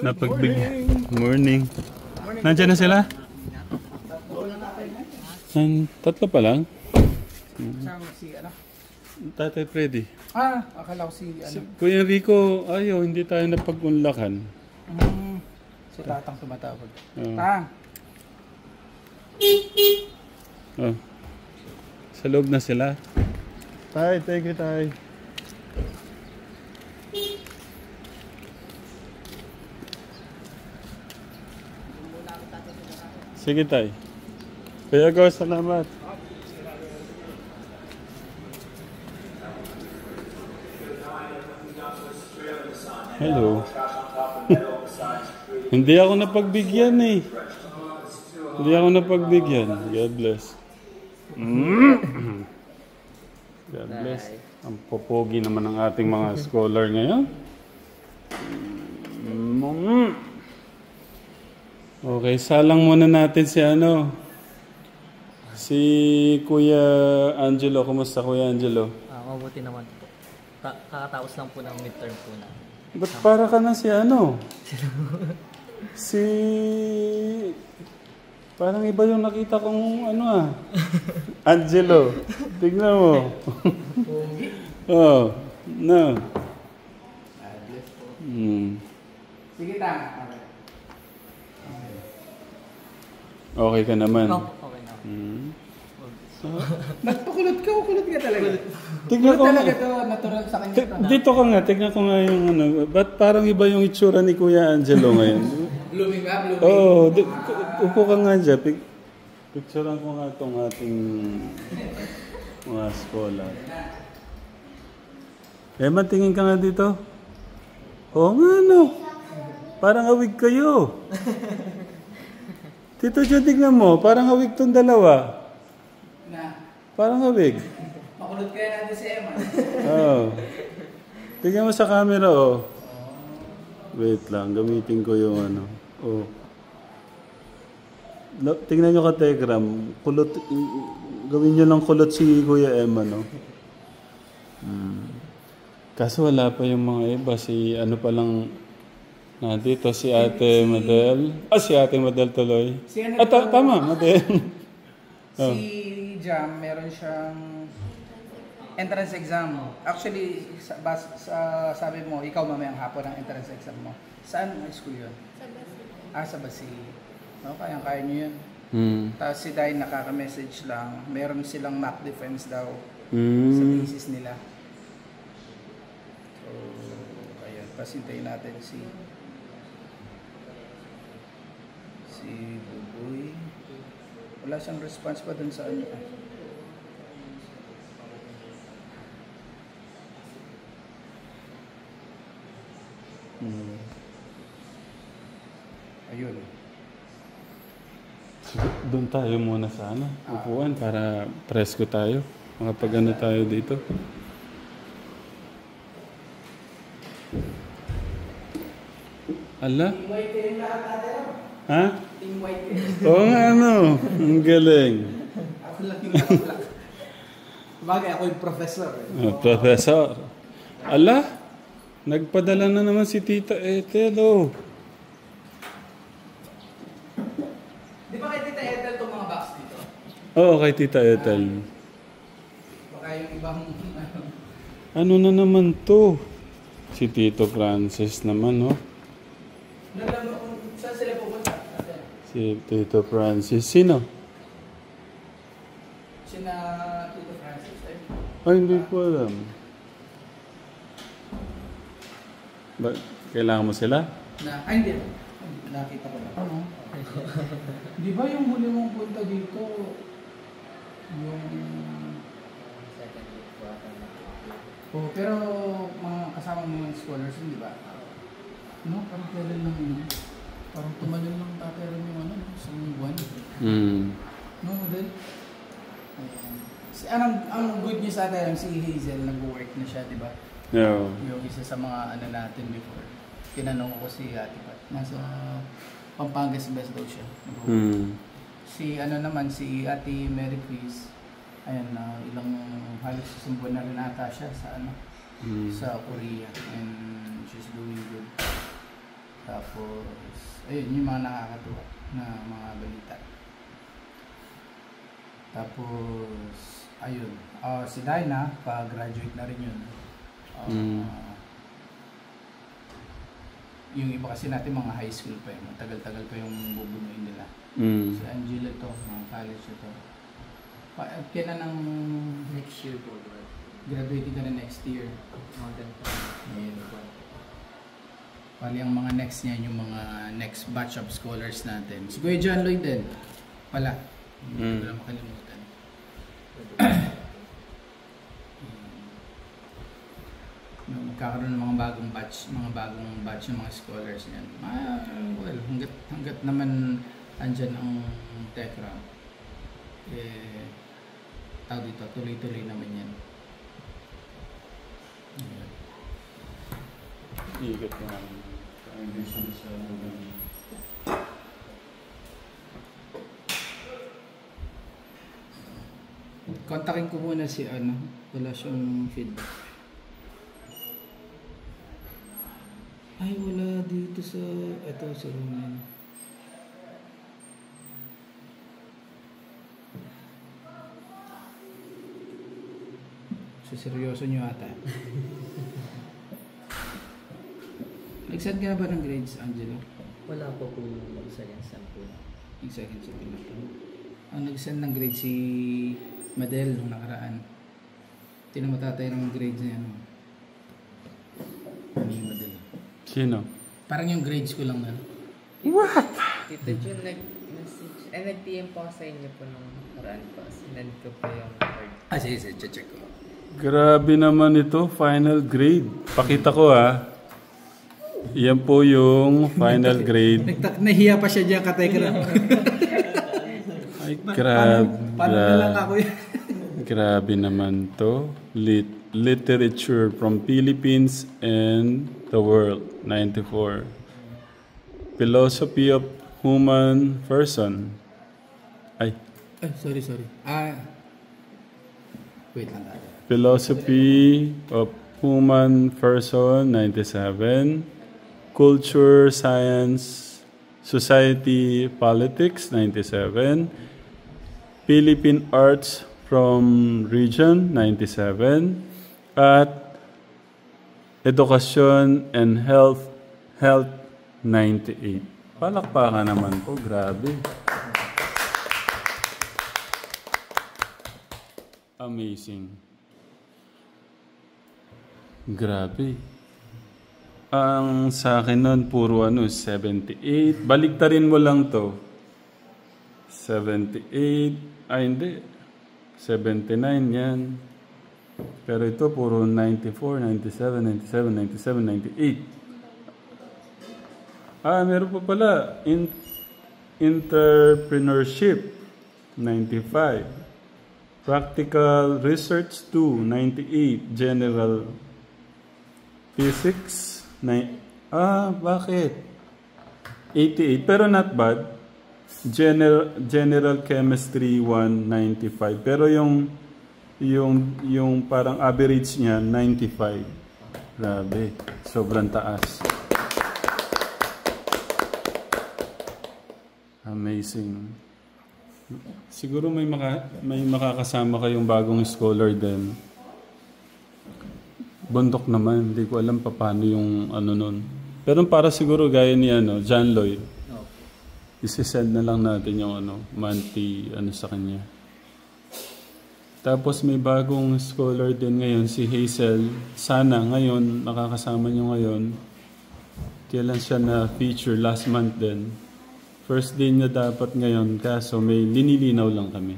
Napagbigyan. Morning. Nandiyan na sila? Tatlo pa lang? Kasama si ano? Tatay Freddy. Akala ko si ano. Kuya Rico, ayaw, hindi tayo napag-unlakan. Si Tatang tumatawag. Oh. Tang! Oh. Sa loob na sila. Tay, thank you, tay. Sige, tay. Kuya Go, salamat. Hello. Hindi ako napagbigyan eh. Hindi ako napagbigyan. God bless. God bless. Ang popogi naman ng ating mga scholar ngayon. Okay, salang muna natin si ano. Si Kuya Angelo. Kumusta Kuya Angelo? Mabuti naman po. Kakatapos lang po ng midterm po na. Ba't para ka na si ano? Si... Parang iba yung nakita kong ano Angelo. Tignan mo. Oh, no. Sige, Tang. Okay ka naman. Okay na. Nagpakulot ka o kulot ka talaga? Tignan ko talaga to, natural sa kanya to. Dito ka nga, tignan ko nga yung ano. Ba't parang iba yung itsura ni Kuya Angelo ngayon? Blooming ba? Blooming? Oo, upo ka nga dyan. Picturean ko nga itong ating mga scholar. Emma, tingin ka nga dito. Oo nga, no. Parang awig kayo. Tito Jo, tignan mo. Parang awig tong dalawa. Na? Parang awig. Makulot kaya natin si Emma. Oo. Tignan mo sa camera, oh. Wait lang, gamitin ko yung ano. Oh. Tingnan nyo ka Telegram. Kulot, gawin nyo lang kulot si Kuya Emma, no? Kaso wala pa yung mga iba. Si ano pa lang dito, si Ate Madel. Si Ate Madel tuloy. Si ano tama, Madel. Si Jam, meron siyang entrance exam. Actually, sabi mo, ikaw mamayang hapon ang entrance exam mo. Saan high school yun? Sa Basi. Sa Basi. No, kaya nyo yun. Tapos si Dai nakaka-message lang. Meron silang mock defense daw sa thesis nila. So, ayan. Pasintayin natin si Buboy. Wala siyang response pa dun sa ano. Ayun. Doon tayo muna sa ano, upuan para presko tayo. Makapag ano tayo dito. Ala? Team White kayo lahat natin. Ha? Team White kayo. Oo nga ano, ang galing. Ako lang yung naka-black. Bagay, ako yung professor. Professor. Ala? Nagpadala na naman si Tita Ethel, oh. Di ba kay Tita Ethel itong mga box dito? Oo, kay Tita Ethel. Baka yung ibang Ano na naman to? Si Tito Francis naman, oh. Saan sila pupunta? Si Tito Francis. Sino? Sina Tito Francis. Ay, hindi ko alam. Kailangan mo sila? Hindi. Nakita ko lang. Ano? Di ba yung huli mong punta dito, yung... pero mga kasama mo yung scholars, di ba? No, parang kailan lang yun. Parang tumalon lang tateran yung ano, isang buwan. No, then? Ang good news sa atin, si Hazel, nag-work na siya, di ba? Yeah. Yung isa sa mga ano natin before. Tinanong ko si Ate Pat. Nasa Pampangas Best daw siya. Si ano naman, si Ate Mary Chris. Ayan, ilang halos isang buwan na rin ata siya sa ano, sa Korea. And she's doing good. Tapos, ayun, yung mga nakakatuwa na mga balita. Tapos, ayun, si Dinah, pa-graduate na rin yun. Yung iba kasi natin mga high school pa yun, matagal-tagal pa yung bubunuin nila. Si Angela to, mga college ito. Kailan ang Next year po. graduating ka na next year? Mga ganito. Ayun. Pali ang mga next niya, yung mga next batch of scholars natin. Si Kuya John Lloyd din. Pala. Hindi ko lang makalimutan. Magkakaroon ng mga bagong batch ng mga scholars niyan. Well, hanggat naman andyan ang TechRam, tao dito, tuloy-tuloy naman yan. Ikat na foundation sa kontakin ko muna si wala siyang feedback. Ay, wala dito sa Roman. So, seryoso nyo ata. Nag-send ka na ba ng grades, Angelo? Wala po po second sem po. Second sem na po. Nag-send ng grades si Madel nung nakaraan. Tinamatatay ng grades niya. Ni Madel. Sino? Parang yung grades ko lang na. What? Tito Jun, nag-PM po sa inyo po nung nakaraan po. Sinend ko po yung card. Sige, check ko. Grabe naman ito, final grade. Pakita ko Yan po yung final grade. Nahiya pa siya dyan, katekra. Ay, grabe. Paano na lang ako yan? Grabe naman to. Literature from Philippines and the world, 94. Philosophy of human person. Ay, Sorry. Wait lang tayo. Philosophy of human person, 97. Culture, science, society, politics, 97. Philippine arts from region, 97. At education and health, 98. Palakpakan naman po, grabe. Amazing. Grabe. Ang sa akin nun, puro 78. Baliktarin mo lang to. 78. Ay, hindi. 79 yan. Pero ito, puro 94, 97, 97, 98. Meron pa pala. Entrepreneurship, 95. Practical Research 2, 98. General Physics, bakit? 88. Pero not bad. General Chemistry 195. Pero yung parang average niya 95. Grabe. Sobrang taas. Amazing. Siguro may makakasama kayong bagong scholar din. Bundok naman, hindi ko alam paano yung nun. Pero para siguro gaya ni John Lloyd. Isi-send na lang natin yung monthly sa kanya. Tapos may bagong scholar din ngayon, si Hazel. Sana ngayon, makakasama nyo ngayon. Kailan siya na feature? Last month din. First day niya dapat ngayon, kaso may linilinaw lang kami.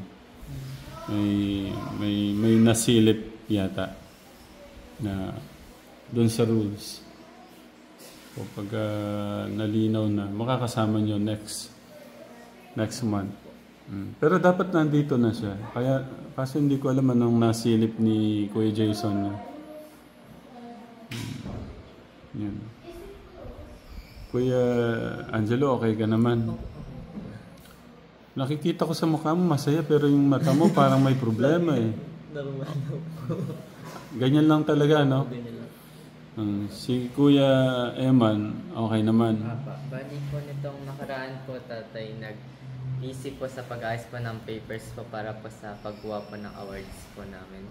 May nasilip yata na doon sa rules. O pag nalinaw na, makakasama nyo next month. Pero dapat nandito na siya. Kasi hindi ko alam anong nasilip ni Kuya Jason. Yun. Kuya Angelo, okay ka naman? Nakikita ko sa mukha mo masaya pero yung mata mo parang may problema eh. Ganyan lang talaga, no? Si Kuya Eman, okay naman. Bali po nitong nakaraan po tatay, nag-easy po sa pag-ayos po ng papers po para po sa pagkuha po ng awards po namin.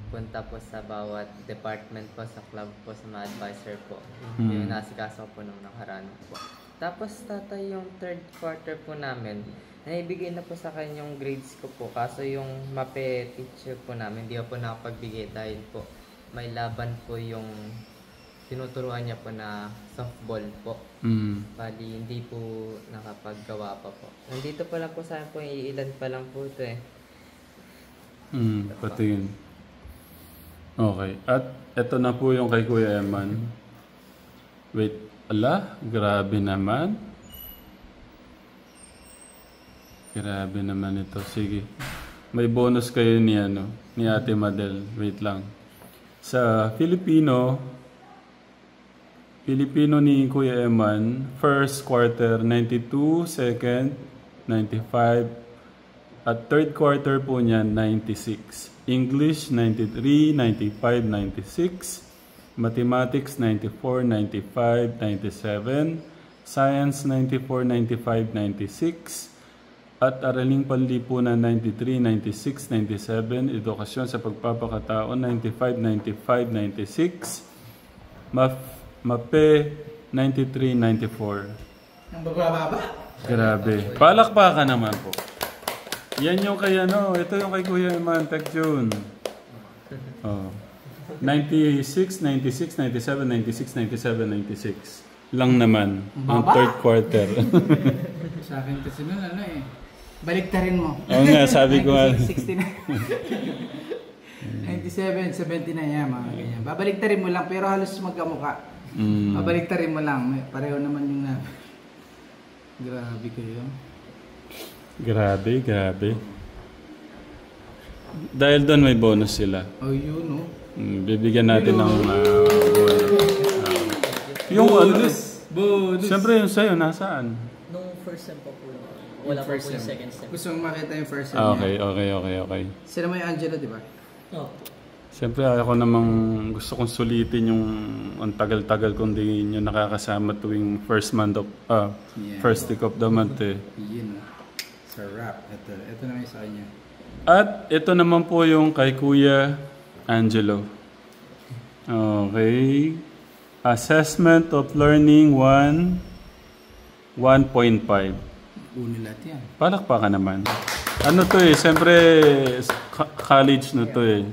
Punta po sa bawat department po sa club po sa mga advisor po. Yung nasikaso po nung nakaraan po. Tapos tatay, yung third quarter po namin, naibigay na po sa kanya yung grades ko po. Kaso yung MAPE teacher po namin, hindi po nakapagbigay dahil po may laban po yung tinuturuan niya po na softball po. Bali, hindi po nakapaggawa pa po. Nandito pa lang po sa akin po, iilan pa lang po ito eh. Pati yun. Okay. At ito na po yung kay Kuya Eman. Wait. Ala, grabe naman. Grabe naman ito. Sige. May bonus kayo ni Ate Madel. Wait lang. Sa Filipino ni Kuya Eman, first quarter 92, second 95, at third quarter po niya 96. English 93, 95, 96. Mathematics 94, 95, 97. Science 94, 95, 96. At Araling Panlipunan 93, 96, 97. Edukasyon sa Pagpapakatao 95, 95, 96. MAPE 93, 94. Ang bababa? Grabe. Palakpakan naman po. Yan yung kay ito yung kay Kuya Eman, Tech June. 96, 96, 97, 96, 97, 96. Lang naman. Ang third quarter. Sa akin kasi nun baliktarin mo. Oo nga, sabi ko 96, 69. 97, 79 yan, mga ganyan. Babaliktarin mo lang, pero halos magkamukha. Babaliktarin mo lang. Pareho naman yung grabe kayo. Grabe. Dahil doon may bonus sila. Oh, yun, bibigyan natin ng yung bonus. Siyempre yung sa'yo, nasaan? Nung first sem pa po. Wala pa po yung second sem. Gusto mong makita yung first sem Okay. Sila mo yung Angelo, di ba? Oo. Siyempre ako namang gusto kong sulitin yung ang tagal-tagal kung di nyo nakakasama tuwing first week of the month Yun. Sarap. Ito naman yung sa kanya. At ito naman po yung kay Kuya Angelo. Okay. Assessment of Learning 1, 1.5. Uno lahat yan. Palakpakan naman. Ano to siyempre college na to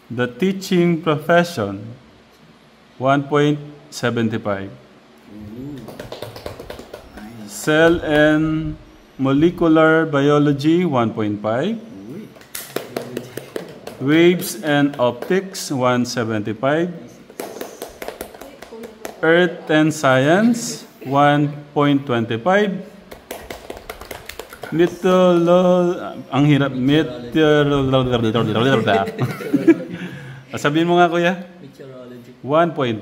the teaching profession, 1.75. Cell and molecular biology, 1.5. Waves and optics, 175. Earth and science, 1.25. Ang hirap. Sabihin mo nga, Kuya. Meteorology. 1.5.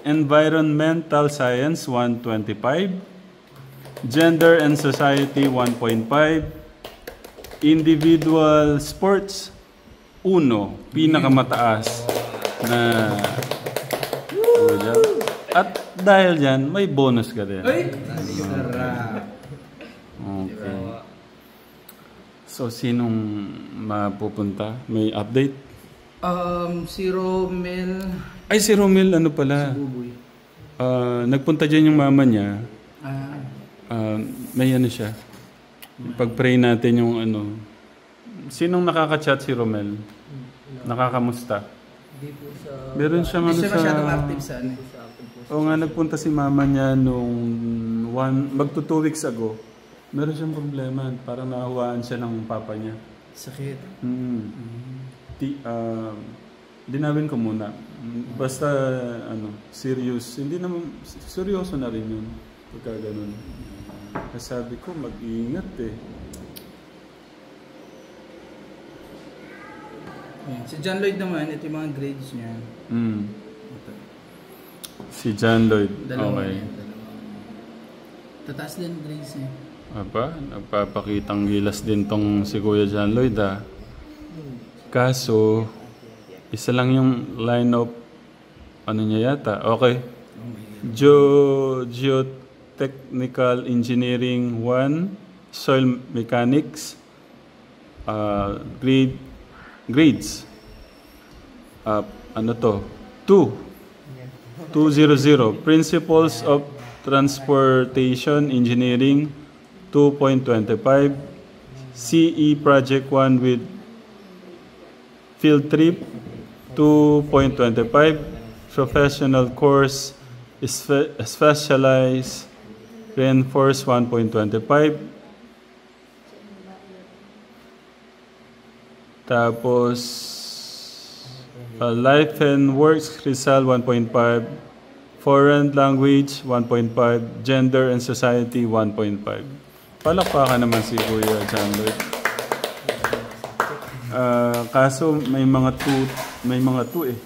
Environmental science, 125. Gender and society, 1.5. Individual sports, 1. Pinakamataas na... At dahil dyan, may bonus ka din. Ay! Sarap. Okay. So, sinong mapupunta? May update? Si Romel. Ay, si Romel, ano pala? Si Buboy. Nagpunta dyan yung mama niya. May ano siya. Pag-pray natin yung ano. Sinong nakaka-chat si Romel? Nakakamusta? Hindi po sa... Meron siyang ano Hindi siya sa... masyadong active sa ano. Oo nga, nagpunta si mama niya nung magto 2 weeks ago. Meron siyang problema. Parang nahuwaan siya ng papa niya. Sakit. Dinawin ko muna. Basta, serious. Hindi naman, seryoso na rin yun. Pagka ganun. Kasi sabi ko, mag-iingat Si John Lloyd naman, ito yung mga grades niya. Ito. Si John Lloyd. Dalawa Okay. yan, dalawa. Tataas din ang grades niya. Aba, nagpapakitang gilas din tong si Kuya John Lloyd Kaso, isa lang yung line of ano niya yata. Okay. Geotechnical Engineering 1, Soil Mechanics, grades. Ano to? 200. Principles of Transportation Engineering 2.25. CE Project 1 with Field Trip 2.25. Professional Course Specialized Reinforce 1.25. Tapos Life and Works Rizal 1.5. Foreign Language 1.5. Gender and Society 1.5. Palakpakan naman si Kuya John Lloyd. Kaso may mga 2 eh.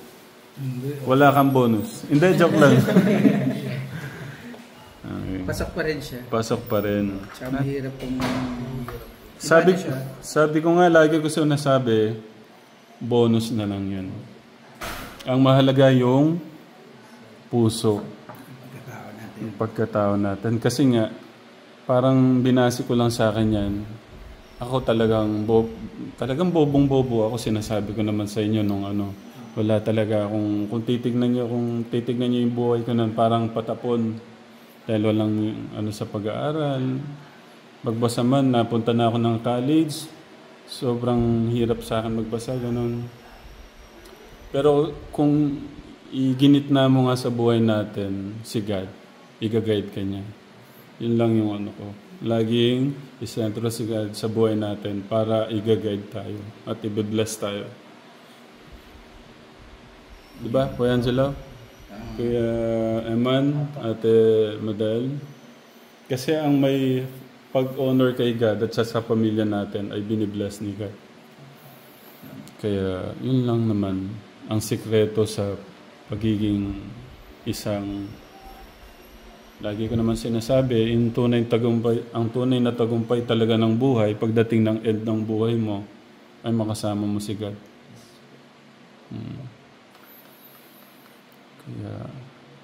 Wala kang bonus. Hindi, joke lang. Okay. Pasok pa rin siya. Pasok pa rin. Tsaka mahirap kung... Sabi ko nga, lagi ko siya nasabi, bonus na lang yun. Ang mahalaga yung puso. Yung pagkatao natin. Kasi nga, parang binasi ko lang sa akin yan. Ako talagang bobong-bobo ako, sinasabi ko naman sa inyo nung ano. Wala talaga kung titignan niyo yung buhay ko nun, parang patapon dahil walang ano sa pag-aaral. Magbasa man, napunta na ako ng college. Sobrang hirap sa akin magbasa, ganun. Pero kung iginitna mo nga sa buhay natin si God, i-guide ka niya. Yun lang yung ano ko. Laging isentro si God sa buhay natin para i-guide tayo at i-bless tayo. Diba, Kuya Angelo? Kuya Eman, Ate Madel. Kasi ang may pag-honor kay God at sa pamilya natin ay binibless ni God. Kaya yun lang naman ang sikreto sa pagiging isang, lagi ko naman sinasabi, ang tunay na tagumpay talaga ng buhay, pagdating ng end ng buhay mo, ay makasama mo si God. Kaya,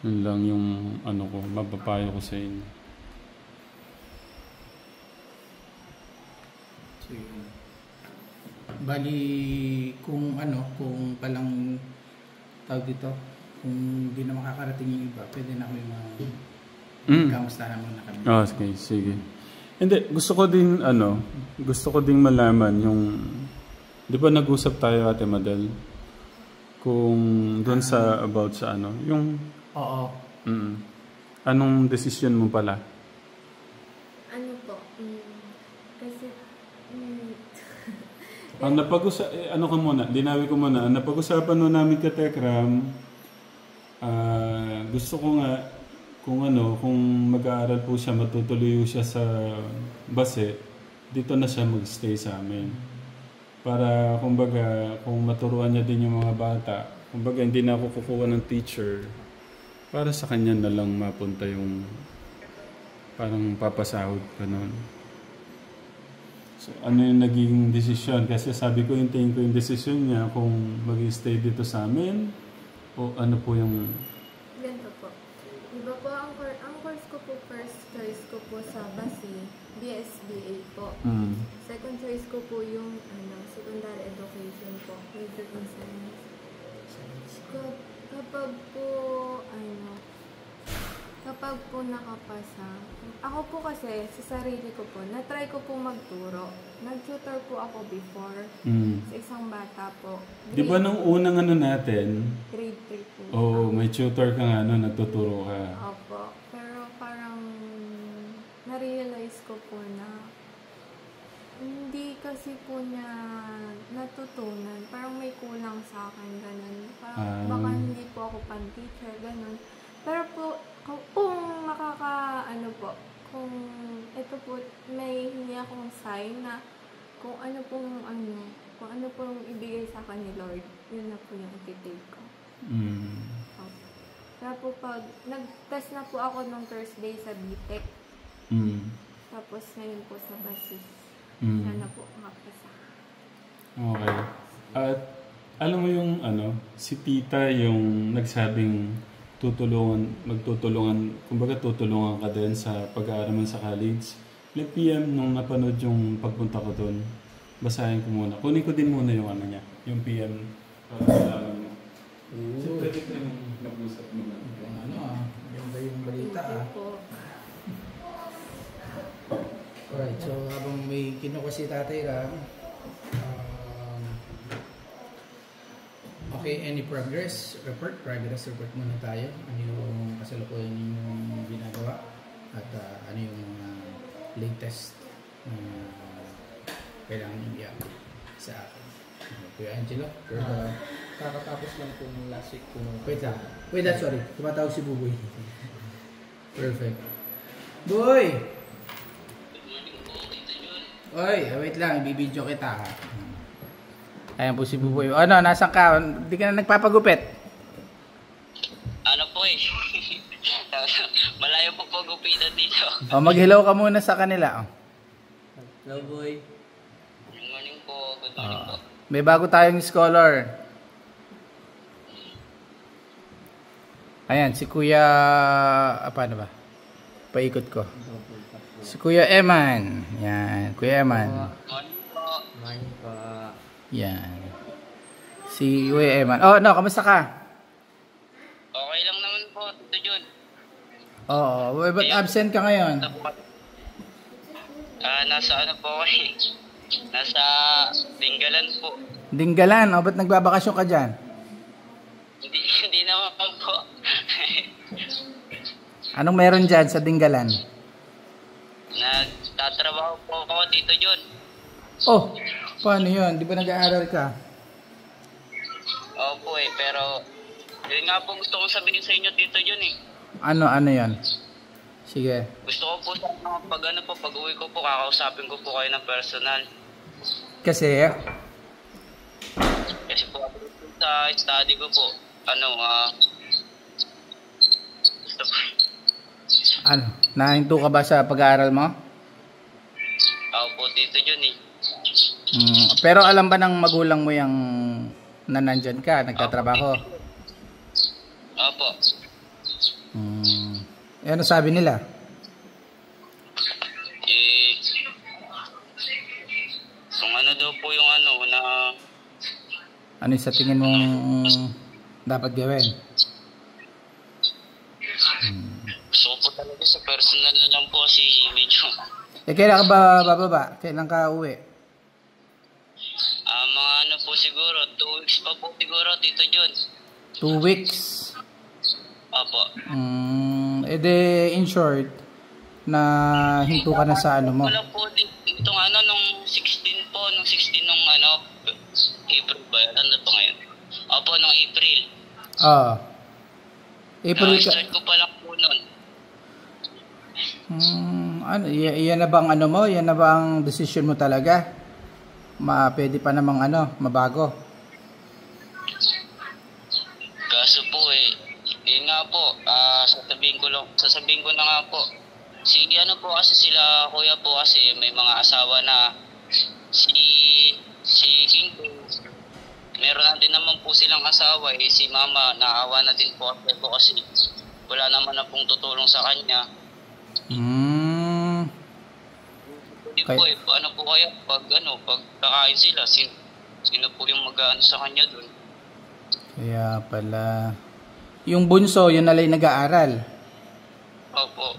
yun lang yung ano ko, mapapayo ko sa inyo. So, bali, kung palang tawag dito, kung di na makakarating yung iba, pwede na kami kamustahan muna kami. Okay, sige. Hindi, gusto ko ding malaman yung, di ba nag-usap tayo, Ate Madel? Kung doon sa about sa ano, yung... Oo. Anong decision mo pala? Ano po? Kasi... Ang dinawi ko muna. Ang napag-usapan nun namin ka Tekram, gusto ko nga, kung mag-aaral po siya, matutuloy siya sa base, dito na siya mag-stay sa amin. Para, kumbaga, kung maturuan niya din yung mga bata, kumbaga, hindi na ako kukuha ng teacher, para sa kanya na lang mapunta yung parang papasahod ka nun. So, ano yung naging desisyon? Kasi sabi ko, hintayin ko yung desisyon niya kung mag-stay dito sa amin o ano po yung... Ganito po. Diba po, ang course ko po, first choice ko po sa Basi, BSBA po. Second choice ko po yung secondary education po, major in science. Kapag po nakapasa, ako po kasi sa sarili ko po, na-try ko po magturo. Nag-tutor po ako before sa isang bata po. Di ba nung unang natin? Grade 3 po. Oo, may tutor ka nga nagtuturo ka. Opo. Pero parang na-realize ko po na hindi kasi po niya natutunan. Parang may kulang sa akin, ganun. Parang baka hindi po ako pan-teacher, ganun. Pero po, kung kung ito po, may hindi akong sign na kung ano pong ibigay sa akin ni Lord, yun na po yung ititake ko. Okay. Kaya po pag, nag-test na po ako nung Thursday sa BTEC. Tapos ngayon po sa basis. Sana po makapasa. Okay. At alam mo yung si tita yung nagsabing magtutulungan, kumbaga tutulungan ka din sa pag-aaral mo sa college. Nag-PM nung napanood yung pagpunta ko doon. Basahin ko muna. Kunin ko din muna yung niya, yung PM. Para malaman mo. So, pwede tayong mag-usap muna. Ganda yung balita Po. Alright, so habang may kinuha si Tatay Ram, okay, any progress report? Progress report muna tayo. Ano yung kasalukuyan yung ginagawa? At ano yung latest na kailangan i-update sa akin. Kuya Angelo? Kakatapos lang po ng last week po. Wait lang, sorry. Tumatawag si Buboy. Perfect. Boy! Oy, wait lang. Ibibidyo kita ha. Ayan po si Buboy. Ano, nasan ka? Hindi ka na nagpapagupit? Ano po eh. Malayo po gupitan dito. O, mag-hello ka muna sa kanila. Hello, boy. Good morning po. Good morning po. May bago tayong scholar. Ayan, si Kuya... paano ba? Paikot ko. Si Kuya Eman. Yan, Kuya Eman. Morning po. Morning po. Yan. Si Kuya Eman. Oh, no, kamusta ka? Okay lang naman po. Ito yun. Oo, ba't absent ka ngayon? Nasa ano po eh. Nasa Dinggalan po. Dinggalan, ba't nagbabakasyon ka dyan? Hindi naman po. Anong meron dyan sa Dinggalan? Nagtatrabaho po ako dito yun. Oh, paano yun? Di ba nag-aaral ka? Opo eh, pero yun nga po gusto kong sabihin sa inyo dito yun eh. Ano yan? Sige. Gusto ko po sa pag uwi ko po, kakausapin ko po kayo ng personal. Kasi po sa study ko po, gusto ko. nahinto ka ba sa pag-aaral mo? Ako po dito yun eh. Pero alam ba ng magulang mo yung na nandyan ka, nagtatrabaho? Opo. Ano sabi nila? Kung ano daw po yung na... Ano yung sa tingin mong dapat gawin? Gusto ko po talaga sa personal na lang po kasi medyo... Kailan ka ba bababa? Kailan ka uwi? mga po siguro, 2 weeks pa po siguro dito yun. 2 weeks? Opo. In short, na hinto ka na sa ano mo? Wala po itong nung 16 po, nung 16 nung April ba? Ano to ngayon? Opo, nung April. April ka? Start ko pa lang po nun. Yan na bang mo? Yan na bang decision mo talaga? Pwede pa namang mabago? Kaso po yun nga po, sasabihin ko na nga po. Po kasi sila kuya po kasi may mga asawa na si King meron na din naman po silang asawa si mama naawa na din po kasi wala naman na pong tutulong sa kanya. Hindi po paano po kaya pag kakain sila, sino po yung mag-aano sa kanya dun? Kaya pala. Yung bunso, yun alay nag-aaral. Opo.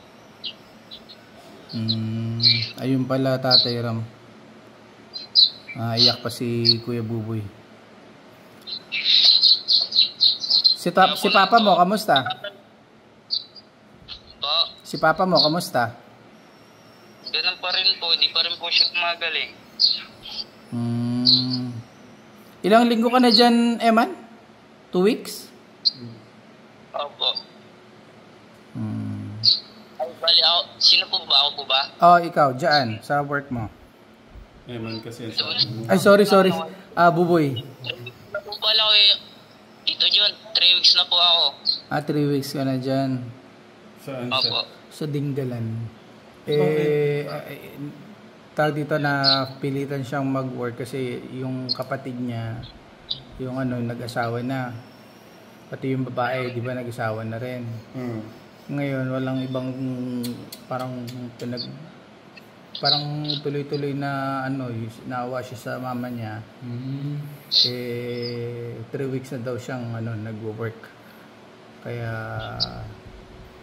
Ayun pala, Tatay Ram. Iyak pa si Kuya Buboy. Si Papa mo, kamusta? Po? Si Papa mo, kamusta? Ganun pa rin po, hindi pa rin po siya gumagaling. Ilang linggo ka na dyan, Eman? 2 weeks? Opo. Ay, bali ako. Sino po ba? Ako po ba? Ikaw, dyan, sa work mo. Eman kasi Ay, sorry. Buboy. Ano po pala ko dito yun, 3 weeks na po ako. 3 weeks ka na dyan. Saan Opo. Sa Dinggalan. Tawag dito na pilitan siyang mag-work kasi yung kapatid niya yung ano, nag-asawa na. Pati yung babae, di ba, nag-asawa na rin. Ngayon, walang ibang parang parang tuloy-tuloy na ano, naawa siya sa mama niya. 3 weeks na daw siyang ano, nagwo-work. Kaya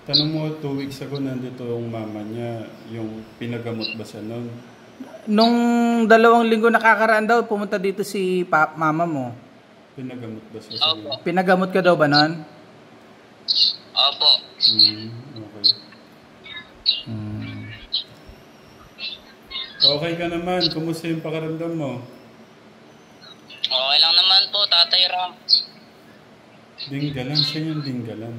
Tanong mo, 2 weeks ago nandito yung mama niya, yung pinagamot ba siya nun? nung 2 linggo nakakaraan daw, pumunta dito si mama mo. Pinagamot ba siya sa Opo. Pinagamot ka daw ba nun? Opo. Okay. Okay ka naman. Kumusta yung pakiramdam mo? Okay lang naman po, Tatay Ram. Dinggalan. Siya yung dinggalan.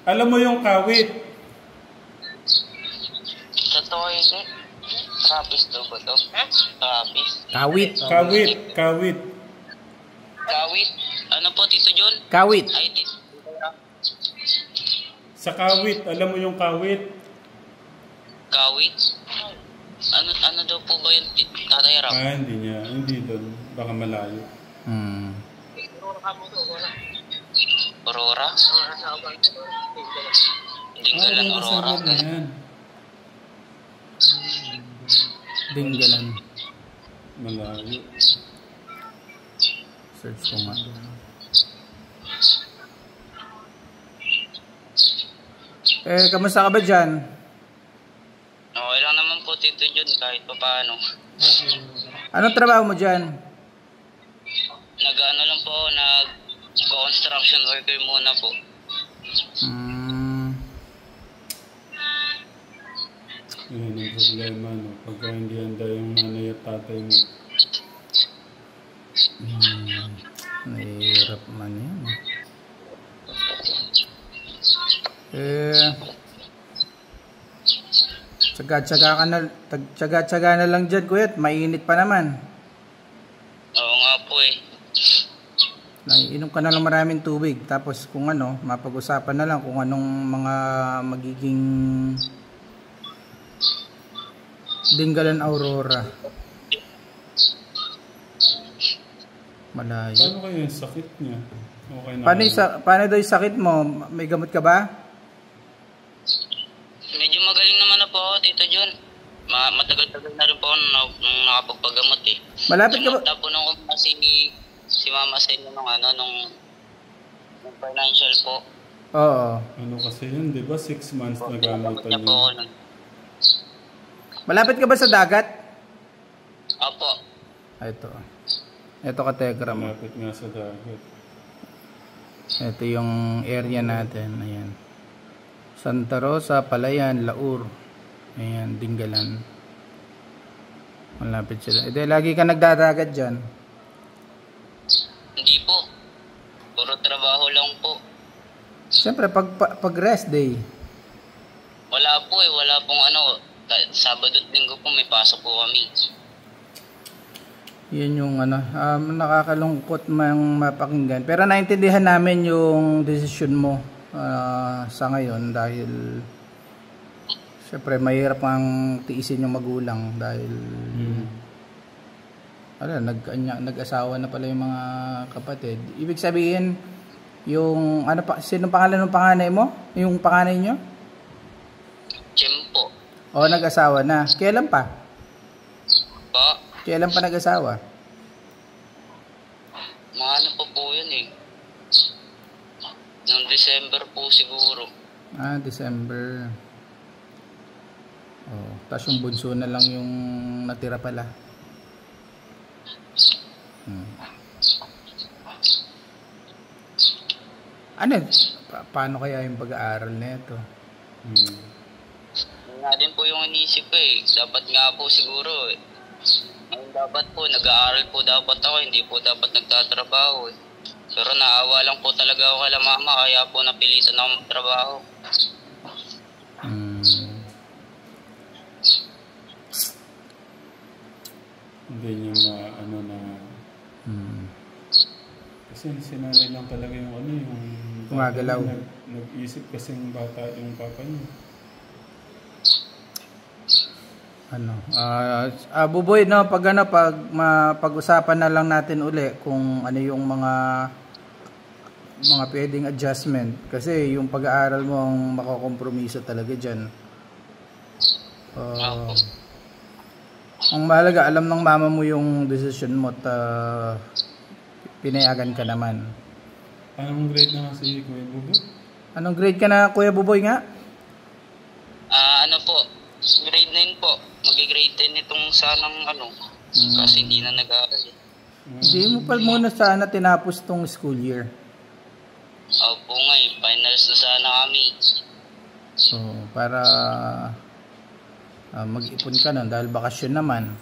Alam mo yung kawit. Totoo yun. Trapis daw ba to? Trapis. Kawit. Kawit. Kawit. Ano po, Tito John? Kawit. Ay, Tito. Sa kawit. Alam mo yung kawit? Kawit? Ano daw po ba yun, Tatay Ram? Hindi niya. Hindi doon. Baka malayo. Aurora? Dinggalan Aurora. Na yan. Dinggalan. Malayo. Search ko nga. Kamusta ka ba dyan? Okay lang naman po, Tito John, kahit pa paano. Anong trabaho mo dyan? Nag-ano lang po, nag-construction worker muna po. Yan ang problema, no? Pagka hindi handa yung nanay at tatay mo. Nahihirap man yan. Tsaga-tsaga na lang dyan, kuya. Mainit pa naman. Oo nga po eh. Inom ka na lang maraming tubig. Tapos kung ano, mapag-usapan na lang kung anong mga magiging Dinggalan Aurora. Malayo. Paano kayo yung sakit niya? Okay na. Paano daw yung sakit mo? May gamot ka ba? Medyo magaling naman na po ako, Tito John. Matagal-tagal na rin po ako nung nakapagpagamot eh. Malapit ka ba? Tapunong ko pa si mama sa inyo nung financial po. Oo. Ano kasi yun, di ba? 6 months na gamutan Niya po ako yun. nun. Malapit ka ba sa dagat? Opo. Ito ka, Tegra mo. Malapit nga sa dagat. Ito yung area natin. Ayan. Santa Rosa, Palayan, Laur. Ayan, Dinggalan. Malapit sila. Lagi ka nagdadagat dyan. Hindi po. Puro trabaho lang po. Siyempre, pag rest day. Wala po eh. Wala pong Sabado at Linggo po may pasok po kami. Yun yung nakakalungkot mang mapakinggan. Pero naintindihan namin yung desisyon mo sa ngayon dahil siyempre mahirap ang tiisin yung magulang dahil nag-asawa na pala yung mga kapatid. Ibig sabihin yung sino pangalan ng panganay mo? Yung panganay nyo? Tiyempo. O nag-asawa na. Kailan pa? Pa? Kailan pa nag-asawa? Mga ano po yun eh. Noong December po siguro. December. Tapos yung bunso na lang yung natira pala. Paano kaya yung pag-aaral nito? Nga din po yung inisip ko eh. Dapat nga po siguro eh. Dapat po, nag-aaral po dapat ako, hindi po dapat nagtatrabaho eh. Pero naawa lang po talaga ako kay mama, kaya po napilitan ako magtrabaho. Hindi niya kasi sinanay lang talaga yung yung gumagalaw. Nag-isip kasing bata yung papa niya. Buboy, no, pag-usapan na lang natin uli kung ano yung mga pwedeng adjustment kasi yung pag-aaral mo ang makakompromiso talaga diyan. Ang mahalaga, alam ng mama mo yung decision mo at pinayagan ka naman. Anong grade na si Kuya Buboy? Anong grade ka na, Kuya Buboy nga? Ano po, grade 9 po. Mag-grade 10 itong sanang kasi hindi na nag-aaral. Hindi mo pa muna sana tinapos tong school year. Opo nga finals na sana kami. So, para mag-ipon ka nun dahil bakasyon naman.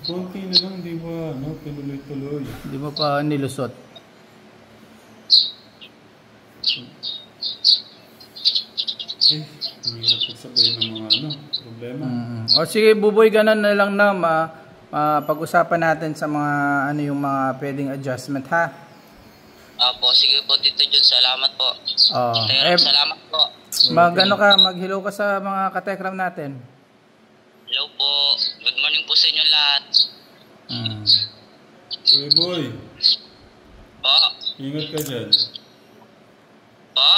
Konti na lang, di ba? Pinuloy-tuloy. Hindi mo pa nilusot. Ang hirap pagsabihin ng mga problema. O sige, Buboy, ganun na lang na pag-usapan natin sa mga yung mga pwedeng adjustment, ha? Opo, sige po Tito Jun, salamat po. Salamat po. Mag-hello ka sa mga katekram natin. Hello po. Good morning po sa inyo lahat. Kuya Boy. Po. Ingat ka dyan. Po.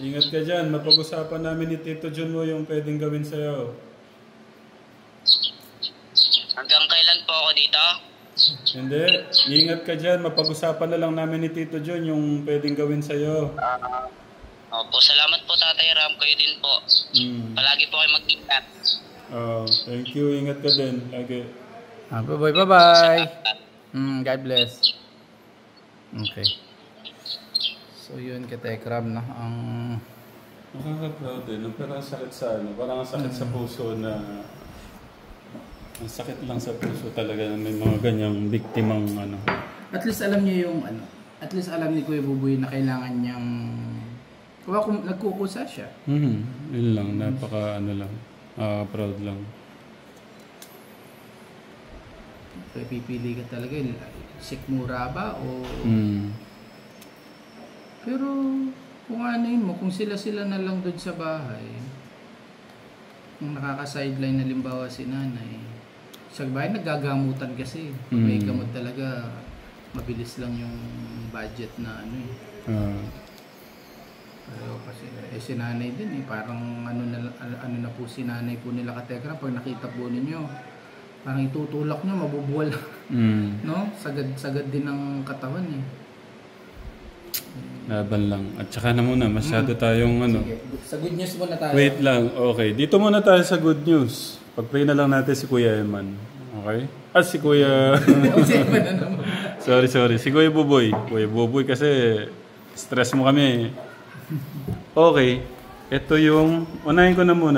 Ingat ka dyan. Mapag-usapan namin ni Tito Jun mo yung pwedeng gawin sa'yo. Hanggang kailan po ako dito? Hindi. Ingat ka dyan. Mapag-usapan na lang namin ni Tito Jun yung pwedeng gawin sa'yo. Opo, salamat po Tatay Ram. Kayo din po. Palagi po kayo mag-ingat. Thank you. Ingat ka din. Lagi. Bye-bye. God bless. Okay. So yun, katekram na ang nakaka-proud din. Pero ang sakit sa parang ang sakit sa puso na ang sakit lang sa puso talaga na may mga ganyang biktimang At least alam niyo yung at least alam ni Kuya Buboy na kailangan niyang kung nagkukusa siya. Yun lang, napaka lang. Proud lang. Kaya pipili ka talaga, sikmura ba o pero kung mo, kung sila na lang doon sa bahay, kung nakaka-sideline halimbawa si nanay, sa bahay naggagamutan kasi. May gamot talaga, mabilis lang yung budget na Pero kasi si nanay din parang na po si nanay po nila katekra, pag nakita po ninyo, parang itutulak nyo, mabubuwal. No? Sagad din ng katawan Laban lang. At saka na muna, masyado tayong Sige. Sa good news muna tayo. Wait lang, okay. Dito muna tayo sa good news. Pag-pray na lang natin si Kuya Eman. Okay? Si Kuya... sorry. Si Kuya Buboy. Kuya Buboy kasi stress mo kami. Okay. Ito yung... Unahin ko na muna.